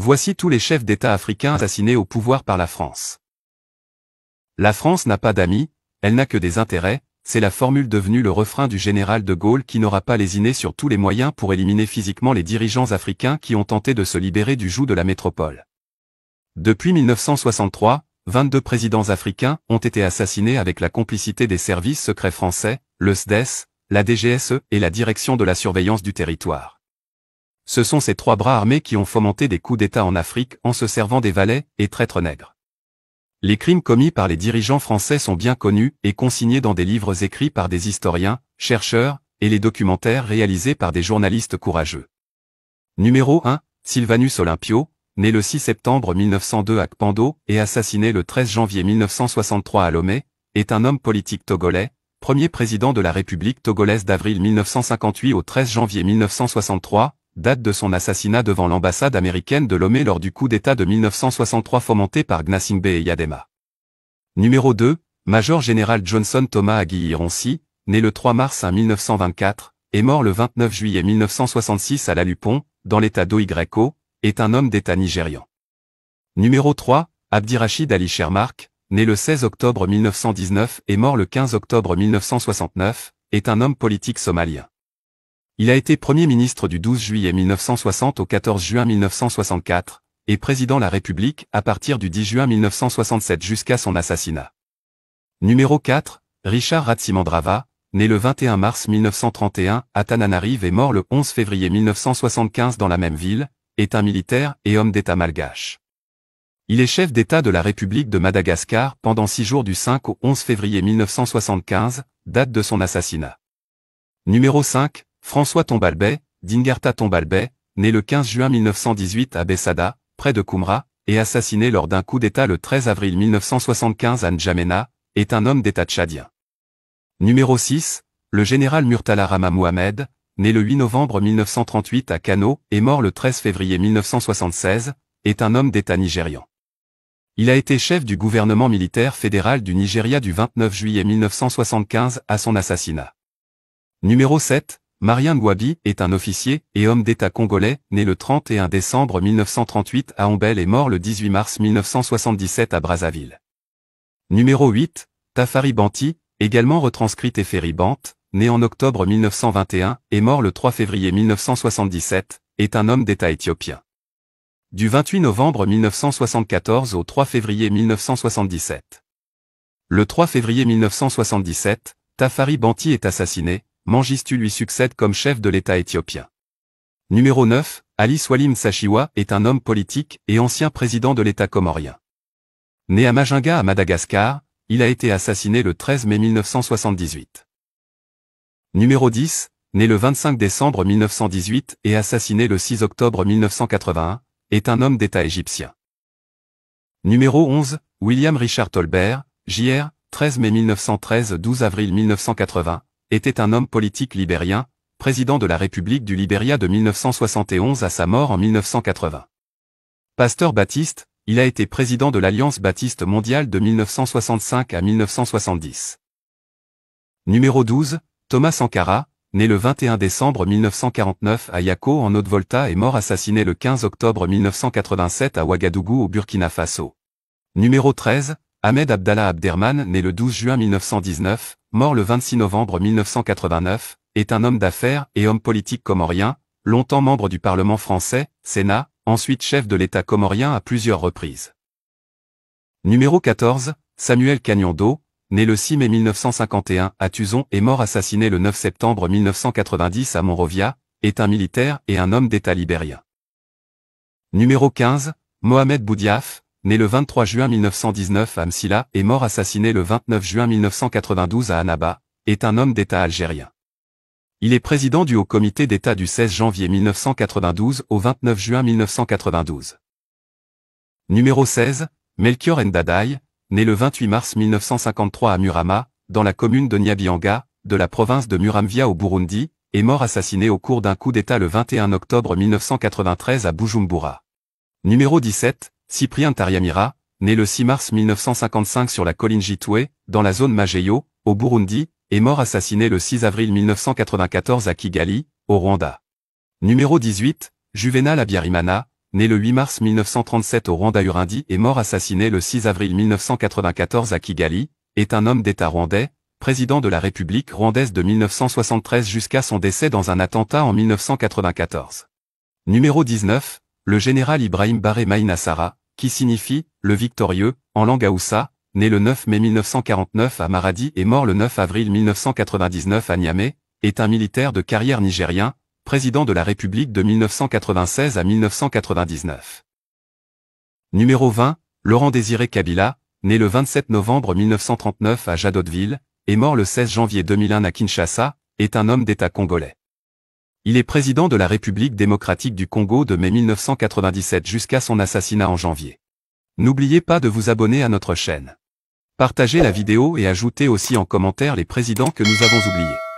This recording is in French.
Voici tous les chefs d'État africains assassinés au pouvoir par la France. La France n'a pas d'amis, elle n'a que des intérêts, c'est la formule devenue le refrain du général de Gaulle qui n'aura pas lésiné sur tous les moyens pour éliminer physiquement les dirigeants africains qui ont tenté de se libérer du joug de la métropole. Depuis 1963, 22 présidents africains ont été assassinés avec la complicité des services secrets français, le SDES, la DGSE et la Direction de la surveillance du territoire. Ce sont ces trois bras armés qui ont fomenté des coups d'État en Afrique en se servant des valets et traîtres nègres. Les crimes commis par les dirigeants français sont bien connus et consignés dans des livres écrits par des historiens, chercheurs, et les documentaires réalisés par des journalistes courageux. Numéro 1, Sylvanus Olympio, né le 6 septembre 1902 à Kpando et assassiné le 13 janvier 1963 à Lomé, est un homme politique togolais, premier président de la République togolaise d'avril 1958 au 13 janvier 1963, date de son assassinat devant l'ambassade américaine de Lomé lors du coup d'État de 1963 fomenté par Gnassingbé et Yadema. Numéro 2, Major Général Johnson Thomas Aguiyi-Ironsi, né le 3 mars 1924, et mort le 29 juillet 1966 à La Lupon, dans l'état d'Oygreko, est un homme d'État nigérian. Numéro 3, Abdirachid Ali Shermark, né le 16 octobre 1919 et mort le 15 octobre 1969, est un homme politique somalien. Il a été Premier ministre du 12 juillet 1960 au 14 juin 1964, et président de la République à partir du 10 juin 1967 jusqu'à son assassinat. Numéro 4, Richard Ratsimandrava, né le 21 mars 1931 à Tananarive et mort le 11 février 1975 dans la même ville, est un militaire et homme d'État malgache. Il est chef d'État de la République de Madagascar pendant 6 jours du 5 au 11 février 1975, date de son assassinat. Numéro 5, François Tombalbay, Dingarta Tombalbay, né le 15 juin 1918 à Bessada, près de Koumra, et assassiné lors d'un coup d'État le 13 avril 1975 à N'Djamena, est un homme d'État tchadien. Numéro 6, le général Murtala Rama Mohamed, né le 8 novembre 1938 à Kano et mort le 13 février 1976, est un homme d'État nigérian. Il a été chef du gouvernement militaire fédéral du Nigeria du 29 juillet 1975 à son assassinat. Numéro 7, Marien Ngouabi est un officier et homme d'État congolais, né le 31 décembre 1938 à Ombel et mort le 18 mars 1977 à Brazzaville. Numéro 8, Tafari Banti, également retranscrit Teferi Bant, né en octobre 1921 et mort le 3 février 1977, est un homme d'État éthiopien. Du 28 novembre 1974 au 3 février 1977. Le 3 février 1977, Tafari Banti est assassiné, Mengistu lui succède comme chef de l'État éthiopien. Numéro 9, Ali Swalim Sachiwa est un homme politique et ancien président de l'État comorien. Né à Majinga à Madagascar, il a été assassiné le 13 mai 1978. Numéro 10, né le 25 décembre 1918 et assassiné le 6 octobre 1981, est un homme d'État égyptien. Numéro 11, William Richard Tolbert, J.R., 13 mai 1913 – 12 avril 1980, était un homme politique libérien, président de la République du Libéria de 1971 à sa mort en 1980. Pasteur baptiste, il a été président de l'Alliance baptiste mondiale de 1965 à 1970. Numéro 12, Thomas Sankara, né le 21 décembre 1949 à Yako en Haute-Volta et mort assassiné le 15 octobre 1987 à Ouagadougou au Burkina Faso. Numéro 13, Ahmed Abdallah Abderman, né le 12 juin 1919, mort le 26 novembre 1989, est un homme d'affaires et homme politique comorien, longtemps membre du Parlement français, Sénat, ensuite chef de l'État comorien à plusieurs reprises. Numéro 14, Samuel Kagnondo, né le 6 mai 1951 à Tuzon et mort assassiné le 9 septembre 1990 à Monrovia, est un militaire et un homme d'État libérien. Numéro 15, Mohamed Boudiaf, né le 23 juin 1919 à Msila et mort assassiné le 29 juin 1992 à Annaba, est un homme d'État algérien. Il est président du Haut Comité d'État du 16 janvier 1992 au 29 juin 1992. Numéro 16, Melchior Ndadaye, né le 28 mars 1953 à Murama, dans la commune de Nyabyanga, de la province de Muramvya au Burundi, est mort assassiné au cours d'un coup d'État le 21 octobre 1993 à Bujumbura. Numéro 17, Cyprien Tariamira, né le 6 mars 1955 sur la colline Jitoué, dans la zone Mageyo, au Burundi, est mort assassiné le 6 avril 1994 à Kigali, au Rwanda. Numéro 18, Juvenal Habyarimana, né le 8 mars 1937 au Rwanda-Urundi et mort assassiné le 6 avril 1994 à Kigali, est un homme d'État rwandais, président de la République rwandaise de 1973 jusqu'à son décès dans un attentat en 1994. Numéro 19, le général Ibrahim Baré Maïnassara, qui signifie « le victorieux » en langue haoussa, né le 9 mai 1949 à Maradi et mort le 9 avril 1999 à Niamey, est un militaire de carrière nigérien, président de la République de 1996 à 1999. Numéro 20, Laurent Désiré Kabila, né le 27 novembre 1939 à Jadotville, et mort le 16 janvier 2001 à Kinshasa, est un homme d'État congolais. Il est président de la République démocratique du Congo de mai 1997 jusqu'à son assassinat en janvier. N'oubliez pas de vous abonner à notre chaîne. Partagez la vidéo et ajoutez aussi en commentaire les présidents que nous avons oubliés.